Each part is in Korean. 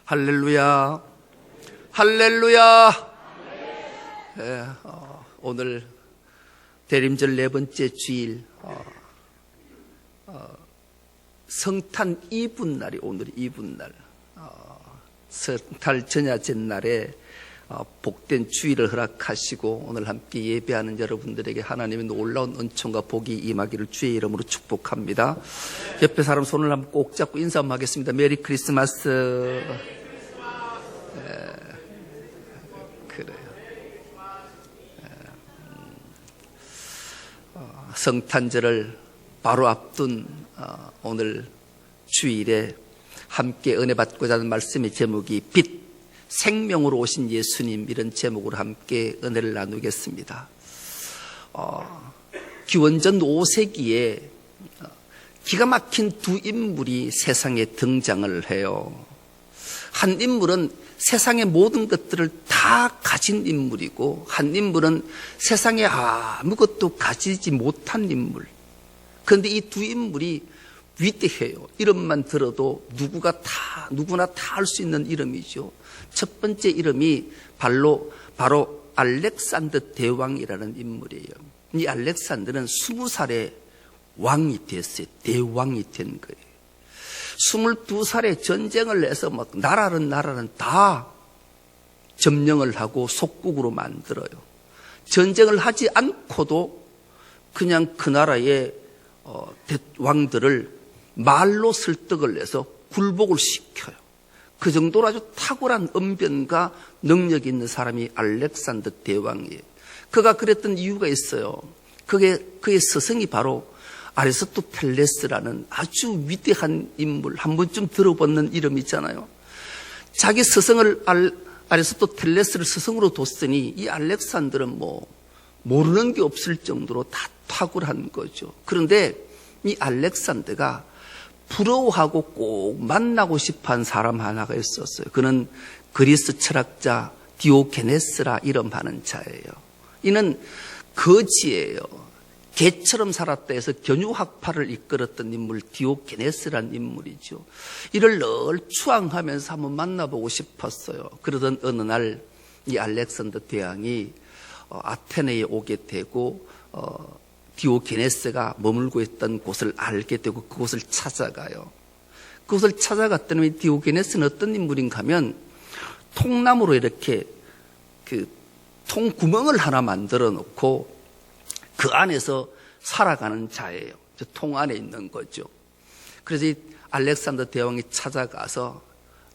할렐루야, 할렐루야. 오늘 대림절 네 번째 주일, 성탄 이분날이 오늘 이분날, 성탄 전야제 날에 복된 주일을 허락하시고 오늘 함께 예배하는 여러분들에게 하나님의 놀라운 은총과 복이 임하기를 주의 이름으로 축복합니다. 옆에 사람 손을 한번 꼭 잡고 인사 한번 하겠습니다. 메리 크리스마스. 그래요. 성탄절을 바로 앞둔 오늘 주일에 함께 은혜 받고자 하는 말씀의 제목이 빛, 생명으로 오신 예수님, 이런 제목으로 함께 은혜를 나누겠습니다. 기원전 5세기에 기가 막힌 두 인물이 세상에 등장을 해요. 한 인물은 세상의 모든 것들을 다 가진 인물이고, 한 인물은 세상에 아무것도 가지지 못한 인물. 그런데 이 두 인물이 위대해요. 이름만 들어도 누구나 다 알 수 있는 이름이죠. 첫 번째 이름이 바로 알렉산더 대왕이라는 인물이에요. 이 알렉산더는 20살에 왕이 됐어요. 대왕이 된 거예요. 22살에 전쟁을 해서 막 나라는 다 점령을 하고 속국으로 만들어요. 전쟁을 하지 않고도 그냥 그 나라의 왕들을 말로 설득을 해서 굴복을 시켜요. 그 정도로 아주 탁월한 언변과 능력이 있는 사람이 알렉산더 대왕이에요. 그가 그랬던 이유가 있어요. 그의 스승이 바로 아리스토텔레스라는 아주 위대한 인물, 한 번쯤 들어보는 이름 있잖아요. 자기 스승을 아리스토텔레스를 스승으로 뒀으니 이 알렉산더는 모르는 게 없을 정도로 다 탁월한 거죠. 그런데 이 알렉산더가 부러워하고 꼭 만나고 싶어한 사람 하나가 있었어요. 그는 그리스 철학자 디오게네스라 이름하는 자예요. 이는 거지예요. 개처럼 살았다 해서 견유학파를 이끌었던 인물, 디오게네스라는 인물이죠. 이를 늘 추앙하면서 한번 만나보고 싶었어요. 그러던 어느 날 이 알렉산더 대왕이 아테네에 오게 되고 디오게네스가 머물고 있던 곳을 알게 되고 그곳을 찾아가요. 그곳을 찾아갔더니 디오게네스는 어떤 인물인가 하면 통나무로 이렇게 그 통구멍을 하나 만들어 놓고 그 안에서 살아가는 자예요. 저 통 안에 있는 거죠. 그래서 이 알렉산더 대왕이 찾아가서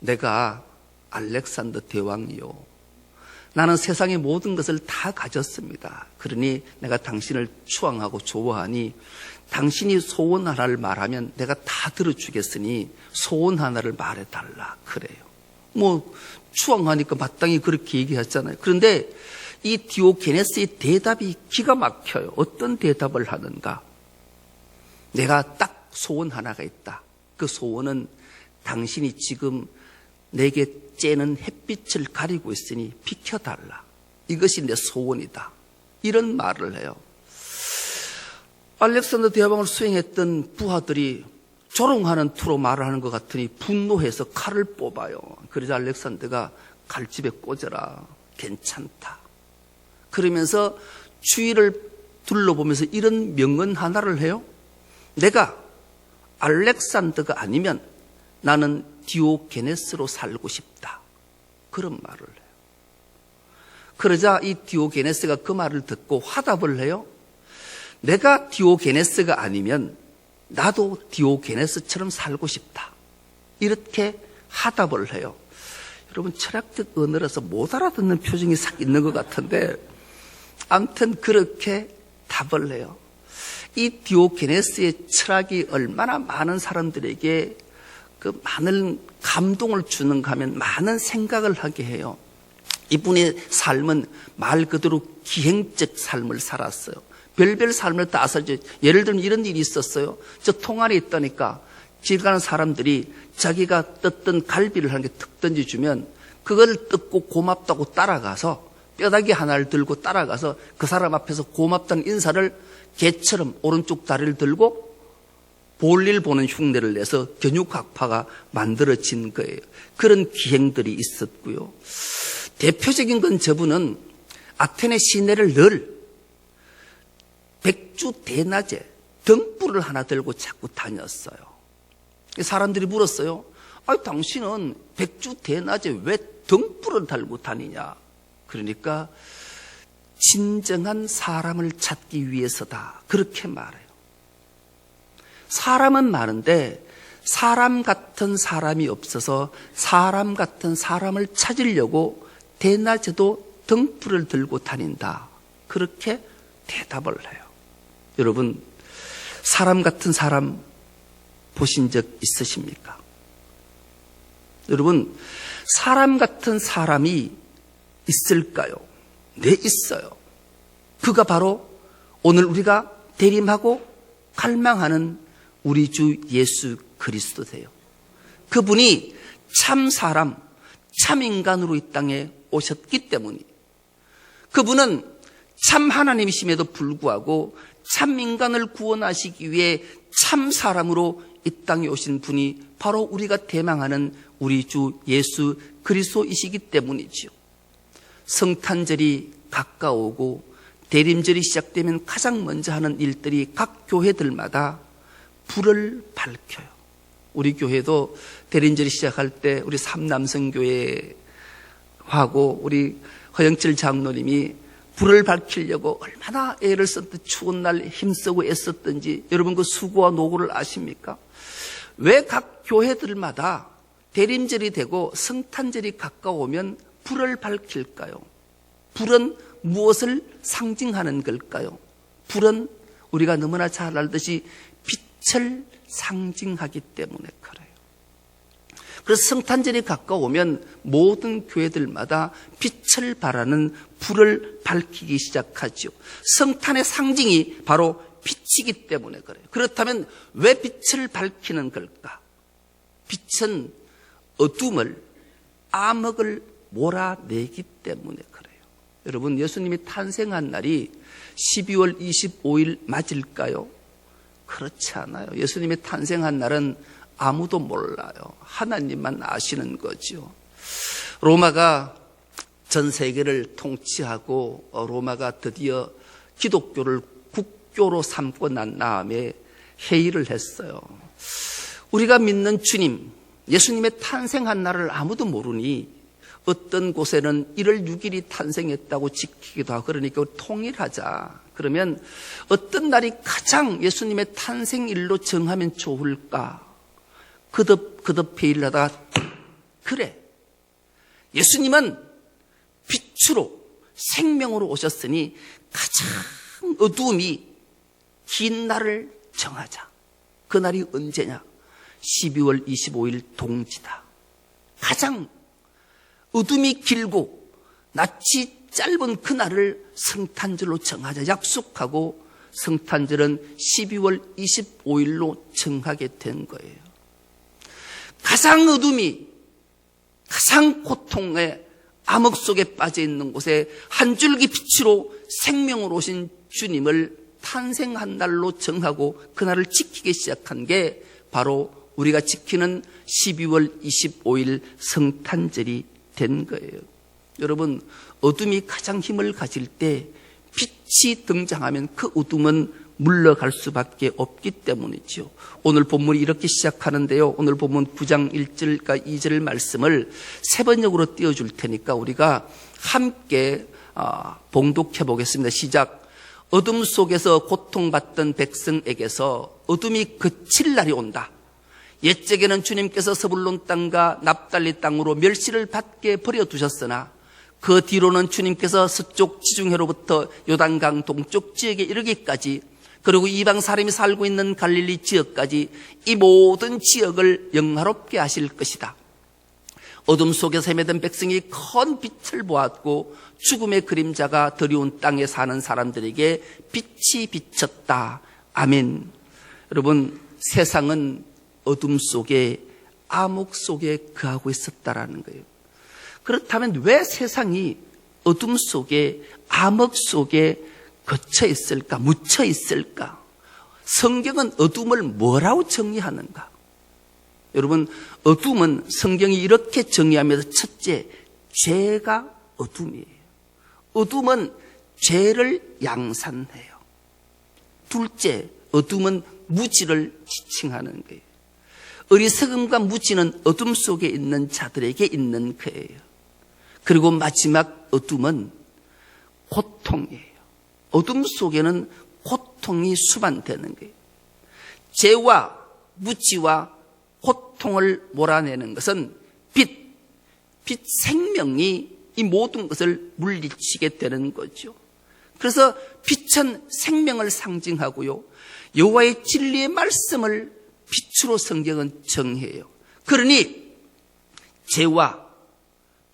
내가 알렉산더 대왕이요. 나는 세상의 모든 것을 다 가졌습니다. 그러니 내가 당신을 추앙하고 좋아하니 당신이 소원 하나를 말하면 내가 다 들어주겠으니 소원 하나를 말해달라. 그래요. 추앙하니까 마땅히 그렇게 얘기했잖아요. 그런데 이 디오게네스의 대답이 기가 막혀요. 어떤 대답을 하는가? 내가 딱 소원 하나가 있다. 그 소원은 당신이 지금 내게 쬐는 햇빛을 가리고 있으니 비켜달라. 이것이 내 소원이다. 이런 말을 해요. 알렉산더 대왕을 수행했던 부하들이 조롱하는 투로 말을 하는 것 같으니 분노해서 칼을 뽑아요. 그래서 알렉산더가 칼집에 꽂아라. 괜찮다. 그러면서 주위를 둘러보면서 이런 명언 하나를 해요. 내가 알렉산더가 아니면 나는 디오게네스로 살고 싶다. 그런 말을 해요. 그러자 이 디오게네스가 그 말을 듣고 화답을 해요. 내가 디오게네스가 아니면 나도 디오게네스처럼 살고 싶다. 이렇게 화답을 해요. 여러분, 철학적 언어라서 못 알아듣는 표정이 싹 있는 것 같은데 아무튼 그렇게 답을 해요. 이 디오게네스의 철학이 얼마나 많은 사람들에게 그 많은 감동을 주는가 하면 많은 생각을 하게 해요. 이분의 삶은 말 그대로 기행적 삶을 살았어요. 별별 삶을 다 살죠. 예를 들면 이런 일이 있었어요. 저 통 안에 있다니까 길 가는 사람들이 자기가 떴던 갈비를 한 개 툭 던져주면 그걸 뜯고 고맙다고 따라가서 뼈다귀 하나를 들고 따라가서 그 사람 앞에서 고맙다는 인사를 개처럼 오른쪽 다리를 들고 볼일 보는 흉내를 내서 견육학파가 만들어진 거예요. 그런 기행들이 있었고요. 대표적인 건 저분은 아테네 시내를 늘 백주 대낮에 등불을 하나 들고 자꾸 다녔어요. 사람들이 물었어요. 당신은 백주 대낮에 왜 등불을 달고 다니냐? 그러니까 진정한 사람을 찾기 위해서다. 그렇게 말해요. 사람은 많은데 사람 같은 사람이 없어서 사람 같은 사람을 찾으려고 대낮에도 등불을 들고 다닌다. 그렇게 대답을 해요. 여러분, 사람 같은 사람 보신 적 있으십니까? 여러분, 사람 같은 사람이 있을까요? 네, 있어요. 그가 바로 오늘 우리가 대림하고 갈망하는 우리 주 예수 그리스도세요. 그분이 참 사람, 참 인간으로 이 땅에 오셨기 때문이, 그분은 참 하나님이심에도 불구하고 참 인간을 구원하시기 위해 참 사람으로 이 땅에 오신 분이 바로 우리가 대망하는 우리 주 예수 그리스도이시기 때문이지요. 성탄절이 가까우고 대림절이 시작되면 가장 먼저 하는 일들이 각 교회들마다 불을 밝혀요. 우리 교회도 대림절이 시작할 때 우리 삼남성교회하고 우리 허영철 장로님이 불을 밝히려고 얼마나 애를 썼듯 추운 날 힘쓰고 애썼던지 여러분 그 수고와 노고를 아십니까? 왜 각 교회들마다 대림절이 되고 성탄절이 가까우면 불을 밝힐까요? 불은 무엇을 상징하는 걸까요? 불은 우리가 너무나 잘 알듯이 빛을 상징하기 때문에 그래요. 그래서 성탄절이 가까우면 모든 교회들마다 빛을 발하는 불을 밝히기 시작하죠. 성탄의 상징이 바로 빛이기 때문에 그래요. 그렇다면 왜 빛을 밝히는 걸까? 빛은 어둠을, 암흑을 몰아내기 때문에 그래요. 여러분, 예수님이 탄생한 날이 12월 25일 맞을까요? 그렇지 않아요. 예수님이 탄생한 날은 아무도 몰라요. 하나님만 아시는 거죠. 로마가 전 세계를 통치하고 로마가 드디어 기독교를 국교로 삼고 난 다음에 회의를 했어요. 우리가 믿는 주님, 예수님의 탄생한 날을 아무도 모르니 어떤 곳에는 1월 6일이 탄생했다고 지키기도 하고 그러니까 통일하자. 그러면 어떤 날이 가장 예수님의 탄생일로 정하면 좋을까? 그득 회의를 하다가 그래, 예수님은 빛으로 생명으로 오셨으니 가장 어두움이 긴 날을 정하자. 그 날이 언제냐? 12월 25일 동지다. 가장 어둠이 길고 낯이 짧은 그날을 성탄절로 정하자 약속하고 성탄절은 12월 25일로 정하게 된 거예요. 가장 어둠이, 가장 고통의 암흑 속에 빠져 있는 곳에 한 줄기 빛으로 생명으로 오신 주님을 탄생한 날로 정하고 그날을 지키기 시작한 게 바로 우리가 지키는 12월 25일 성탄절이 된 거예요. 여러분, 어둠이 가장 힘을 가질 때 빛이 등장하면 그 어둠은 물러갈 수밖에 없기 때문이죠. 오늘 본문이 이렇게 시작하는데요. 오늘 본문 9장 1절과 2절 말씀을 세 번역으로 띄워줄 테니까 우리가 함께 봉독해 보겠습니다. 시작. 어둠 속에서 고통받던 백성에게서 어둠이 그칠 날이 온다. 옛적에는 주님께서 서불론 땅과 납달리 땅으로 멸시를 받게 버려두셨으나 그 뒤로는 주님께서 서쪽 지중해로부터 요단강 동쪽 지역에 이르기까지 그리고 이방 사람이 살고 있는 갈릴리 지역까지 이 모든 지역을 영화롭게 하실 것이다. 어둠 속에서 헤매던 백성이 큰 빛을 보았고 죽음의 그림자가 드리운 땅에 사는 사람들에게 빛이 비쳤다. 아멘. 여러분, 세상은 어둠 속에 암흑 속에 거하고 있었다라는 거예요. 그렇다면 왜 세상이 어둠 속에 암흑 속에 갇혀 있을까? 묻혀 있을까? 성경은 어둠을 뭐라고 정의하는가? 여러분, 어둠은 성경이 이렇게 정의하면서 첫째, 죄가 어둠이에요. 어둠은 죄를 양산해요. 둘째, 어둠은 무지를 지칭하는 거예요. 어리석음과 무지는 어둠 속에 있는 자들에게 있는 거예요. 그리고 마지막 어둠은 고통이에요. 어둠 속에는 고통이 수반되는 거예요. 죄와 무지와 고통을 몰아내는 것은 빛 생명이 이 모든 것을 물리치게 되는 거죠. 그래서 빛은 생명을 상징하고요. 여호와의 진리의 말씀을 빛으로 성경은 정의해요. 그러니 죄와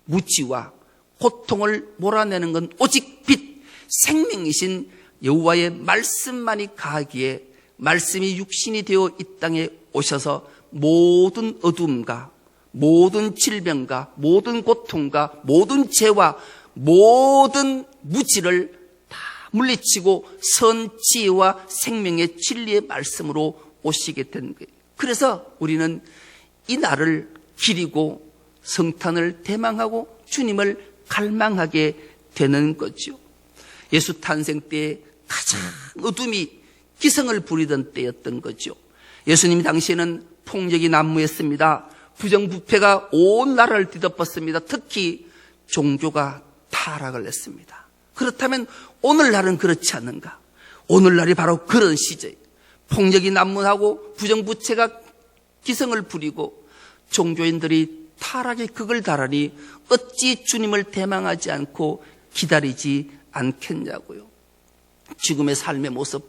무지와 고통을 몰아내는 건 오직 빛, 생명이신 여호와의 말씀만이 가기에 말씀이 육신이 되어 이 땅에 오셔서 모든 어둠과 모든 질병과 모든 고통과 모든 죄와 모든 무지를 다 물리치고 선지혜와 생명의 진리의 말씀으로 오시게 된 거예요. 그래서 우리는 이 날을 기리고 성탄을 대망하고 주님을 갈망하게 되는 거죠. 예수 탄생 때 가장 어둠이 기승을 부리던 때였던 거죠. 예수님 당시에는 폭력이 난무했습니다. 부정부패가 온 나라를 뒤덮었습니다. 특히 종교가 타락을 했습니다. 그렇다면 오늘날은 그렇지 않는가? 오늘날이 바로 그런 시절. 폭력이 난무하고 부정부패가 기승을 부리고 종교인들이 타락의 극을 달하니 어찌 주님을 대망하지 않고 기다리지 않겠냐고요. 지금의 삶의 모습,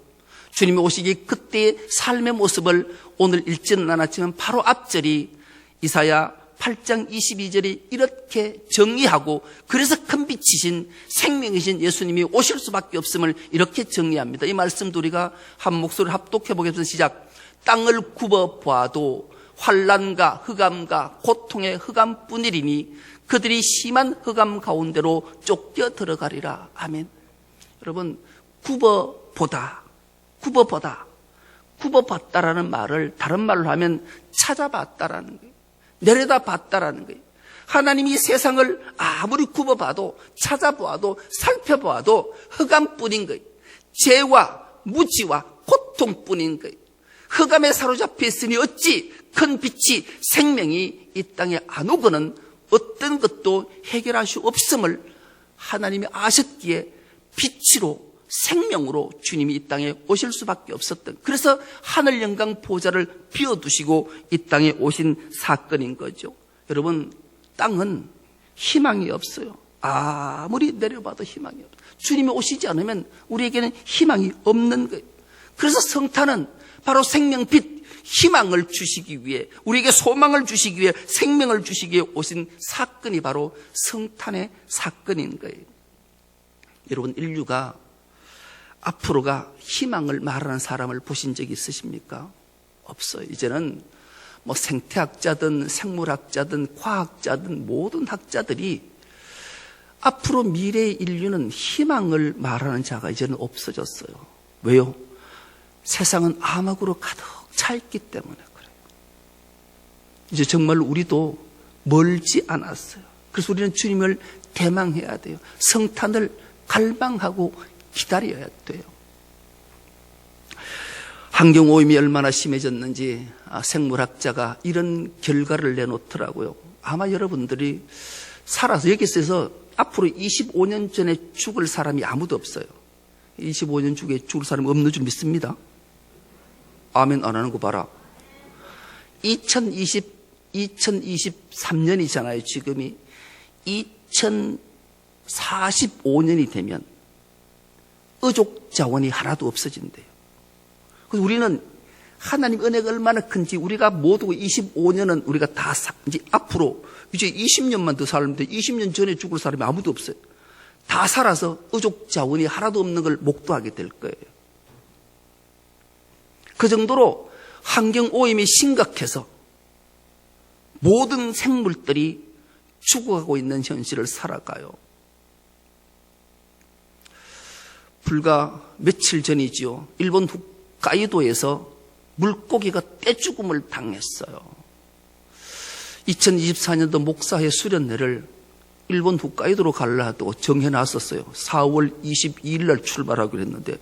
주님이 오시기 그때의 삶의 모습을 오늘 읽지는 않았지만 바로 앞절이 이사야 8장 22절이 이렇게 정의하고, 그래서 큰 빛이신 생명이신 예수님이 오실 수밖에 없음을 이렇게 정의합니다. 이 말씀도 우리가 한 목소리를 합독해 보겠습니다. 시작. 땅을 굽어 보아도 환난과 흑암과 고통의 흑암뿐이리니 그들이 심한 흑암 가운데로 쫓겨 들어가리라. 아멘. 여러분, 굽어보다, 굽어봤다라는 말을 다른 말로 하면 찾아봤다라는 거예요. 내려다봤다라는 거예요. 하나님이 세상을 아무리 굽어봐도 찾아보아도 살펴보아도 흑암뿐인 거예요. 죄와 무지와 고통뿐인 거예요. 흑암에 사로잡혀 있으니 어찌 큰 빛이 생명이 이 땅에 안 오고는 어떤 것도 해결할 수 없음을 하나님이 아셨기에 빛으로 생명으로 주님이 이 땅에 오실 수밖에 없었던, 그래서 하늘 영광 보좌를 비워두시고 이 땅에 오신 사건인 거죠. 여러분, 땅은 희망이 없어요. 아무리 내려봐도 희망이 없어요. 주님이 오시지 않으면 우리에게는 희망이 없는 거예요. 그래서 성탄은 바로 생명빛, 희망을 주시기 위해, 우리에게 소망을 주시기 위해, 생명을 주시기 위해 오신 사건이 바로 성탄의 사건인 거예요. 여러분, 인류가 앞으로가 희망을 말하는 사람을 보신 적이 있으십니까? 없어요. 이제는 뭐 생태학자든 생물학자든 과학자든 모든 학자들이 앞으로 미래의 인류는 희망을 말하는 자가 이제는 없어졌어요. 왜요? 세상은 암흑으로 가득 차 있기 때문에 그래요. 이제 정말 우리도 멀지 않았어요. 그래서 우리는 주님을 대망해야 돼요. 성탄을 갈망하고 기다려야 돼요. 환경오염이 얼마나 심해졌는지 생물학자가 이런 결과를 내놓더라고요. 아마 여러분들이 살아서 여기서 앞으로 25년 전에 죽을 사람이 아무도 없어요. 25년 중에 죽을 사람이 없는 줄 믿습니다. 아멘 안 하는 거 봐라. 2023년이잖아요. 지금이 2045년이 되면 의족 자원이 하나도 없어진대요. 그래서 우리는 하나님 은혜가 얼마나 큰지, 우리가 모두 25년은 우리가 다 이제 앞으로 이제 20년만 더 살는데 20년 전에 죽을 사람이 아무도 없어요. 다 살아서 의족 자원이 하나도 없는 걸 목도하게 될 거예요. 그 정도로 환경 오염이 심각해서 모든 생물들이 죽어가고 있는 현실을 살아가요. 불과 며칠 전이지요. 일본 홋카이도에서 물고기가 떼죽음을 당했어요. 2024년도 목사회 수련회를 일본 홋카이도로 가려고 정해놨었어요. 4월 22일 날 출발하기로 했는데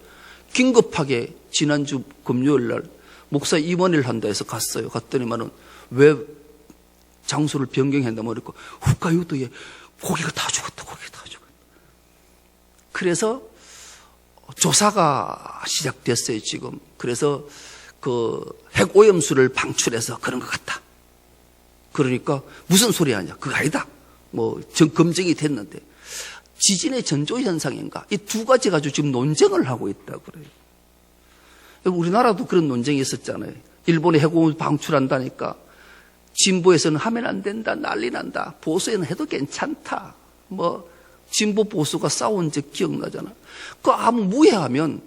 긴급하게 지난주 금요일 날 목사 임원회를 한다 해서 갔어요. 갔더니만은 왜 장소를 변경했나 그러니까 홋카이도에 고기가 다 죽었다. 그래서 조사가 시작됐어요, 지금. 그래서 그 핵오염수를 방출해서 그런 것 같다. 그러니까 무슨 소리 하냐? 그거 아니다. 검증이 됐는데. 지진의 전조현상인가? 이 두 가지 가지고 지금 논쟁을 하고 있다 그래요. 우리나라도 그런 논쟁이 있었잖아요. 일본이 핵오염 방출한다니까 진보에서는 하면 안 된다, 난리 난다. 보수에는 해도 괜찮다. 진보 보수가 싸운 적 기억나잖아. 그 아무 무해하면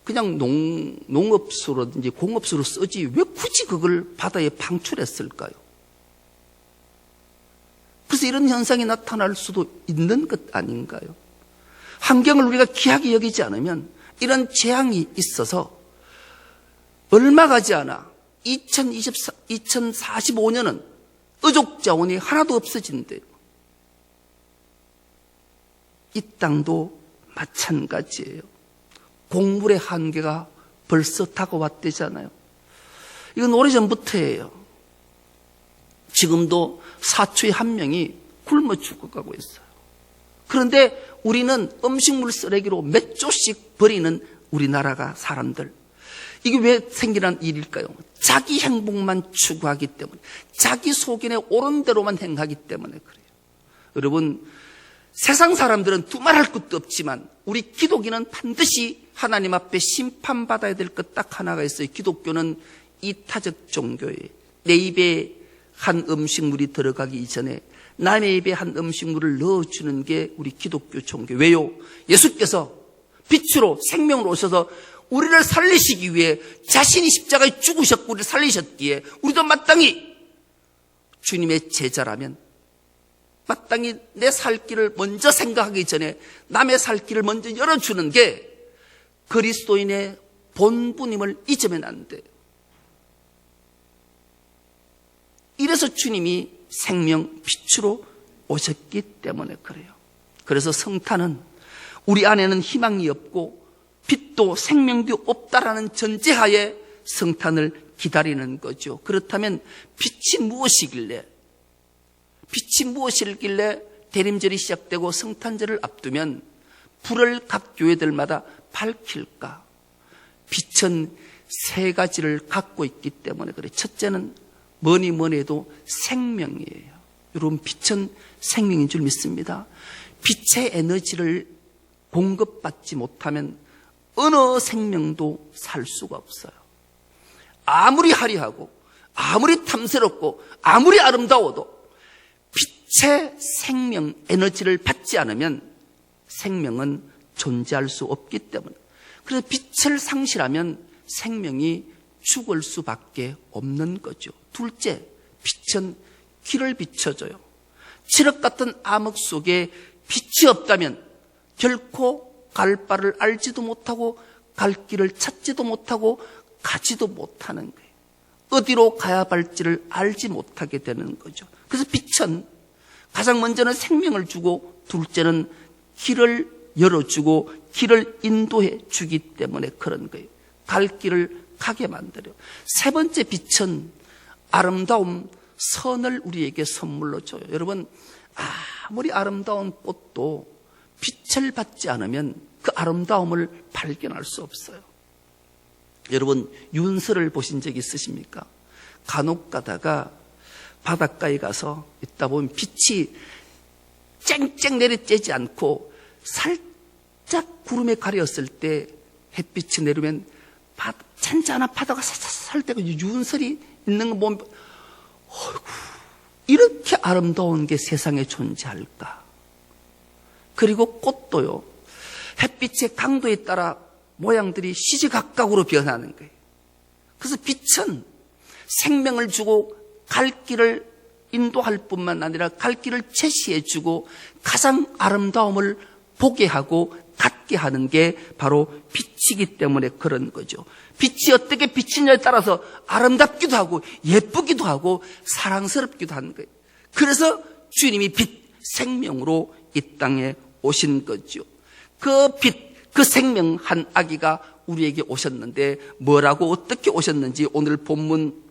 그냥 농업수로든지 공업수로 쓰지 왜 굳이 그걸 바다에 방출했을까요? 그래서 이런 현상이 나타날 수도 있는 것 아닌가요? 환경을 우리가 귀하게 여기지 않으면 이런 재앙이 있어서 얼마 가지 않아 2045년은 의족 자원이 하나도 없어진대요. 이 땅도 마찬가지예요. 곡물의 한계가 벌써 다가왔대잖아요. 이건 오래전부터예요. 지금도 사초의 한 명이 굶어 죽어가고 있어요. 그런데 우리는 음식물 쓰레기로 몇 조씩 버리는 우리나라가 사람들. 이게 왜 생기는 일일까요? 자기 행복만 추구하기 때문에, 자기 소견에 옳은 대로만 행하기 때문에 그래요. 여러분, 세상 사람들은 두말할 것도 없지만 우리 기독인은 반드시 하나님 앞에 심판받아야 될 것 딱 하나가 있어요. 기독교는 이타적 종교예요. 내 입에 한 음식물이 들어가기 이전에 남의 입에 한 음식물을 넣어주는 게 우리 기독교 종교. 왜요? 예수께서 빛으로 생명으로 오셔서 우리를 살리시기 위해 자신이 십자가에 죽으셨고 우리를 살리셨기에 우리도 마땅히 주님의 제자라면 마땅히 내 살 길을 먼저 생각하기 전에 남의 살 길을 먼저 열어주는 게 그리스도인의 본분임을 잊으면 안 돼요. 이래서 주님이 생명 빛으로 오셨기 때문에 그래요. 그래서 성탄은 우리 안에는 희망이 없고 빛도 생명도 없다라는 전제하에 성탄을 기다리는 거죠. 그렇다면 빛이 무엇이길래 대림절이 시작되고 성탄절을 앞두면 불을 각 교회들마다 밝힐까? 빛은 세 가지를 갖고 있기 때문에 그래요. 첫째는 뭐니 해도 생명이에요. 여러분, 빛은 생명인 줄 믿습니다. 빛의 에너지를 공급받지 못하면 어느 생명도 살 수가 없어요. 아무리 화려하고 아무리 탐스럽고 아무리 아름다워도 빛의 생명 에너지를 받지 않으면 생명은 존재할 수 없기 때문에, 그래서 빛을 상실하면 생명이 죽을 수밖에 없는 거죠. 둘째, 빛은 길을 비춰줘요. 칠흑 같은 암흑 속에 빛이 없다면 결코 갈 바를 알지도 못하고 갈 길을 찾지도 못하고 가지도 못하는 거예요. 어디로 가야 할지를 알지 못하게 되는 거죠. 그래서 빛은 가장 먼저는 생명을 주고 둘째는 길을 열어주고 길을 인도해 주기 때문에 그런 거예요. 갈 길을 가게 만들어요. 세 번째, 빛은 아름다움, 선을 우리에게 선물로 줘요. 여러분, 아무리 아름다운 꽃도 빛을 받지 않으면 그 아름다움을 발견할 수 없어요. 여러분, 윤설을 보신 적 있으십니까? 간혹 가다가 바닷가에 가서 있다 보면 빛이 쨍쨍 내리쬐지 않고 살짝 구름에 가렸을 때 햇빛이 내리면 잔잔한 바다가 살살 때가 윤설이 있는 거 보면 어이구, 이렇게 아름다운 게 세상에 존재할까? 그리고 꽃도요, 햇빛의 강도에 따라 모양들이 시시각각으로 변하는 거예요. 그래서 빛은 생명을 주고 갈 길을 인도할 뿐만 아니라 갈 길을 제시해 주고 가장 아름다움을 보게 하고 갖게 하는 게 바로 빛이기 때문에 그런 거죠. 빛이 어떻게 비치냐에 따라서 아름답기도 하고 예쁘기도 하고 사랑스럽기도 하는 거예요. 그래서 주님이 빛, 생명으로 이 땅에 오신 거죠. 그 빛, 그 생명 한 아기가 우리에게 오셨는데 뭐라고 어떻게 오셨는지 오늘 본문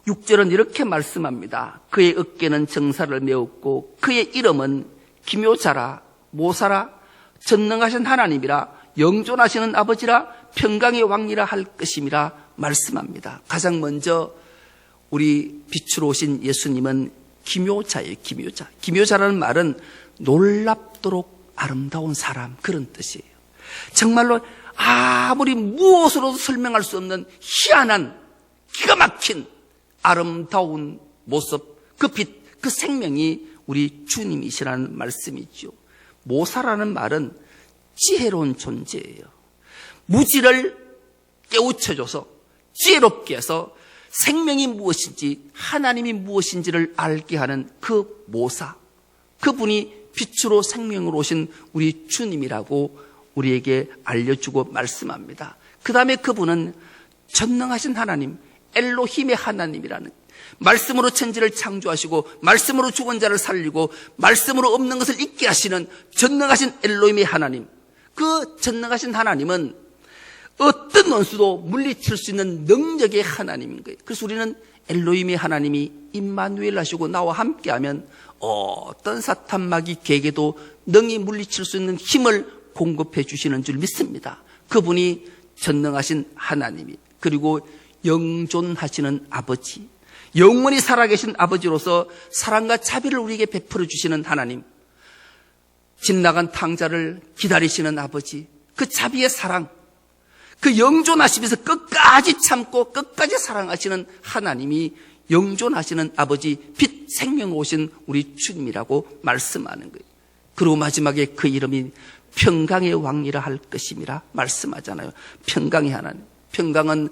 6절은 이렇게 말씀합니다. 그의 어깨는 정사를 메웠고 그의 이름은 기묘자라, 모사라, 전능하신 하나님이라, 영존하시는 아버지라, 평강의 왕이라 할 것임이라 말씀합니다. 가장 먼저 우리 빛으로 오신 예수님은 기묘자예요. 기묘자. 기묘자라는 말은 놀랍도록 아름다운 사람, 그런 뜻이에요. 정말로 아무리 무엇으로도 설명할 수 없는 희한한 기가 막힌 아름다운 모습, 그 빛, 그 생명이 우리 주님이시라는 말씀이죠. 모사라는 말은 지혜로운 존재예요. 무지를 깨우쳐줘서 지혜롭게 해서 생명이 무엇인지, 하나님이 무엇인지를 알게 하는 그 모사, 그분이 빛으로 생명으로 오신 우리 주님이라고 우리에게 알려주고 말씀합니다. 그 다음에 그분은 전능하신 하나님, 엘로힘의 하나님이라는, 말씀으로 천지를 창조하시고 말씀으로 죽은 자를 살리고 말씀으로 없는 것을 있게 하시는 전능하신 엘로힘의 하나님, 그 전능하신 하나님은 어떤 원수도 물리칠 수 있는 능력의 하나님인 거예요. 그래서 우리는 엘로힘의 하나님이 임마누엘 하시고 나와 함께하면 어떤 사탄 마귀 개개도 능히 물리칠 수 있는 힘을 공급해 주시는 줄 믿습니다. 그분이 전능하신 하나님이, 그리고 영존하시는 아버지, 영원히 살아계신 아버지로서 사랑과 자비를 우리에게 베풀어 주시는 하나님, 집 나간 탕자를 기다리시는 아버지, 그 자비의 사랑, 그 영존하시면서 끝까지 참고 끝까지 사랑하시는 하나님이 영존하시는 아버지, 빛 생명 오신 우리 주님이라고 말씀하는 거예요. 그리고 마지막에 그 이름이 평강의 왕이라 할 것임이라 말씀하잖아요. 평강의 하나님. 평강은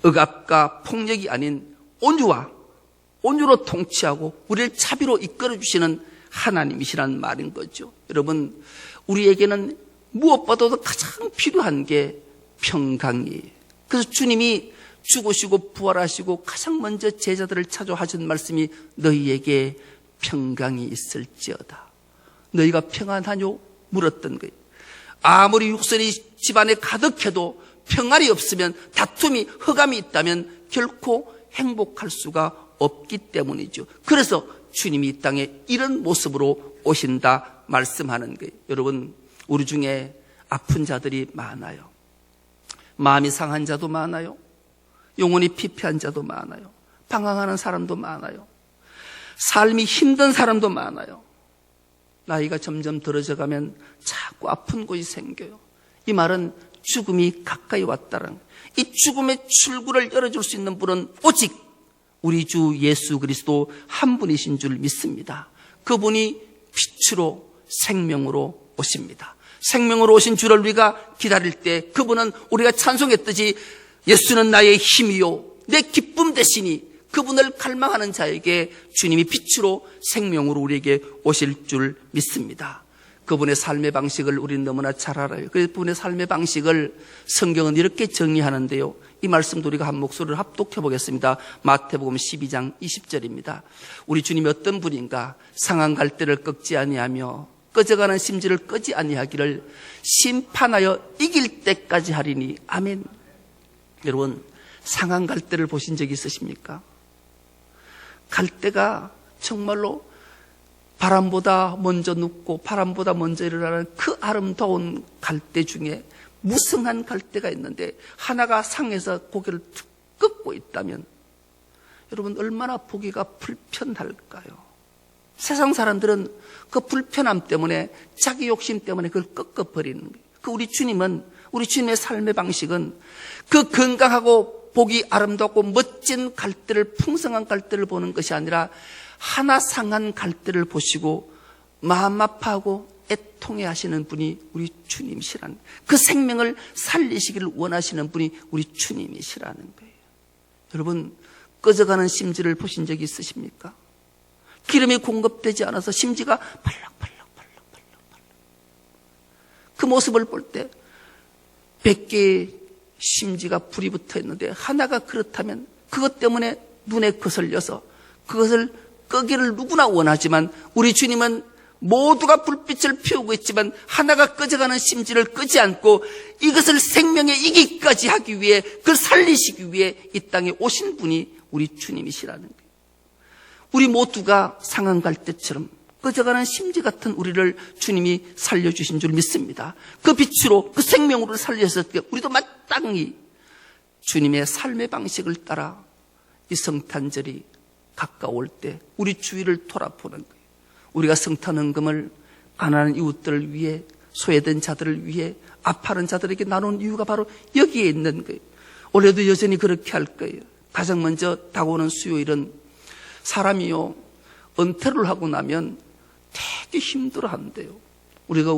억압과 폭력이 아닌 온유로 통치하고 우리를 자비로 이끌어주시는 하나님이시라는 말인 거죠. 여러분, 우리에게는 무엇보다도 가장 필요한 게 평강이에요. 그래서 주님이 죽으시고 부활하시고 가장 먼저 제자들을 찾아하신 말씀이 너희에게 평강이 있을지어다. 너희가 평안하뇨? 물었던 거예요. 아무리 육선이 집안에 가득해도 평안이 없으면, 다툼이, 흑암이 있다면 결코 행복할 수가 없기 때문이죠. 그래서 주님이 이 땅에 이런 모습으로 오신다 말씀하는 거예요. 여러분, 우리 중에 아픈 자들이 많아요. 마음이 상한 자도 많아요. 영혼이 피폐한 자도 많아요. 방황하는 사람도 많아요. 삶이 힘든 사람도 많아요. 나이가 점점 들어져 가면 자꾸 아픈 곳이 생겨요. 이 말은 죽음이 가까이 왔다는 거예요. 이 죽음의 출구를 열어줄 수 있는 분은 오직 우리 주 예수 그리스도 한 분이신 줄 믿습니다. 그분이 빛으로 생명으로 오십니다. 생명으로 오신 주를 우리가 기다릴 때 그분은 우리가 찬송했듯이 예수는 나의 힘이요 내 기쁨 되시니, 그분을 갈망하는 자에게 주님이 빛으로 생명으로 우리에게 오실 줄 믿습니다. 그분의 삶의 방식을 우리는 너무나 잘 알아요. 그분의 삶의 방식을 성경은 이렇게 정리하는데요. 이 말씀도 우리가 한 목소리를 합독해 보겠습니다. 마태복음 12장 20절입니다. 우리 주님이 어떤 분인가? 상한 갈대를 꺾지 아니하며 꺼져가는 심지를 끄지 아니하기를 심판하여 이길 때까지 하리니. 아멘. 여러분, 상한 갈대를 보신 적이 있으십니까? 갈대가 정말로 바람보다 먼저 눕고 바람보다 먼저 일어나는 그 아름다운 갈대 중에 무성한 갈대가 있는데 하나가 상해서 고개를 툭 꺾고 있다면 여러분, 얼마나 보기가 불편할까요? 세상 사람들은 그 불편함 때문에, 자기 욕심 때문에 그걸 꺾어버리는 거예요. 그 우리 주님의 삶의 방식은 그 건강하고 보기 아름답고 멋진 갈대를, 풍성한 갈대를 보는 것이 아니라 하나 상한 갈대를 보시고 마음 아파하고 애통해 하시는 분이 우리 주님이시라는, 그 생명을 살리시기를 원하시는 분이 우리 주님이시라는 거예요. 여러분, 꺼져가는 심지를 보신 적이 있으십니까? 기름이 공급되지 않아서 심지가 팔락팔락. 그 모습을 볼 때 100개의 심지가 불이 붙어 있는데 하나가 그렇다면 그것 때문에 눈에 거슬려서 그것을 끄기를 누구나 원하지만 우리 주님은 모두가 불빛을 피우고 있지만 하나가 꺼져가는 심지를 끄지 않고 이것을 생명에 이기까지 하기 위해 그걸 살리시기 위해 이 땅에 오신 분이 우리 주님이시라는 거예요. 우리 모두가 상한 갈대처럼 꺼져가는 심지 같은 우리를 주님이 살려주신 줄 믿습니다. 그 빛으로 그 생명으로 살려서 우리도 마땅히 주님의 삶의 방식을 따라 이 성탄절이 가까울 때 우리 주위를 돌아보는 거예요. 우리가 성탄 헌금을 가난한 이웃들을 위해 소외된 자들을 위해 아파하는 자들에게 나눈 이유가 바로 여기에 있는 거예요. 올해도 여전히 그렇게 할 거예요. 가장 먼저 다가오는 수요일은 사람이요 은퇴를 하고 나면 되게 힘들어한대요. 우리가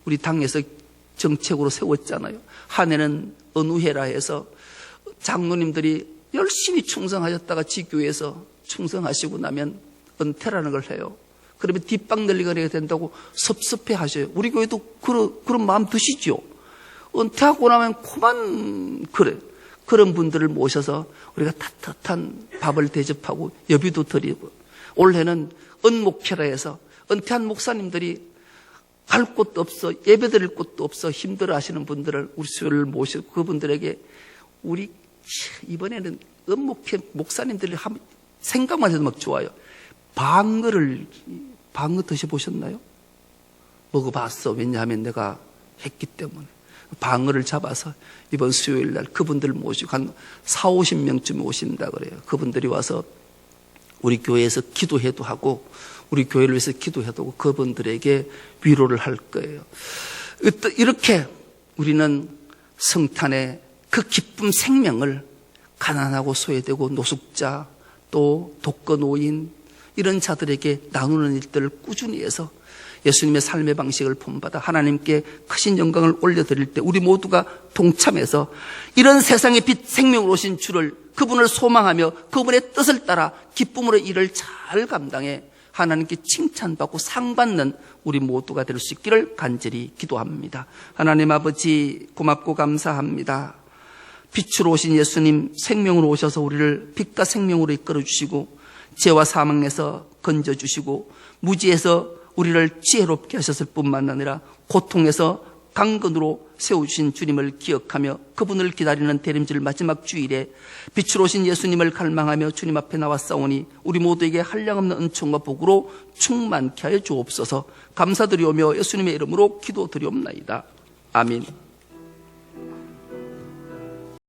우리 당에서 정책으로 세웠잖아요. 한 해는 은우회라 해서 장로님들이 열심히 충성하셨다가 지교에서 충성하시고 나면 은퇴라는 걸 해요. 그러면 뒷방 늘리거리가 된다고 섭섭해 하셔요. 우리 교회도 그런 마음 드시죠? 은퇴하고 나면 그만 그래. 그런 분들을 모셔서 우리가 따뜻한 밥을 대접하고 여비도 드리고, 올해는 은목회라 해서 은퇴한 목사님들이 갈 곳도 없어 예배 드릴 곳도 없어 힘들어 하시는 분들을 우리 수요를 모시고 그분들에게 우리 이번에는 은목회 목사님들이 생각만 해도 막 좋아요. 방어 드셔보셨나요? 먹어봤어. 왜냐하면 내가 했기 때문에. 방어를 잡아서 이번 수요일 날 그분들 모시고 한 40-50명쯤 오신다 그래요. 그분들이 와서 우리 교회에서 기도해도 하고 우리 교회를 위해서 기도해도 하고 그분들에게 위로를 할 거예요. 이렇게 우리는 성탄의 그 기쁨 생명을 가난하고 소외되고 노숙자 또 독거노인 이런 자들에게 나누는 일들을 꾸준히 해서 예수님의 삶의 방식을 본받아 하나님께 크신 영광을 올려드릴 때 우리 모두가 동참해서 이런 세상의 빛 생명으로 오신 주를 그분을 소망하며 그분의 뜻을 따라 기쁨으로 일을 잘 감당해 하나님께 칭찬받고 상받는 우리 모두가 될 수 있기를 간절히 기도합니다. 하나님 아버지 고맙고 감사합니다. 빛으로 오신 예수님 생명으로 오셔서 우리를 빛과 생명으로 이끌어 주시고 죄와 사망에서 건져주시고 무지에서 우리를 지혜롭게 하셨을 뿐만 아니라 고통에서 강건으로 세우신 주님을 기억하며 그분을 기다리는 대림절 마지막 주일에 빛으로 오신 예수님을 갈망하며 주님 앞에 나왔사오니 우리 모두에게 한량없는 은총과 복으로 충만케 하여 주옵소서. 감사드리오며 예수님의 이름으로 기도드리옵나이다. 아멘.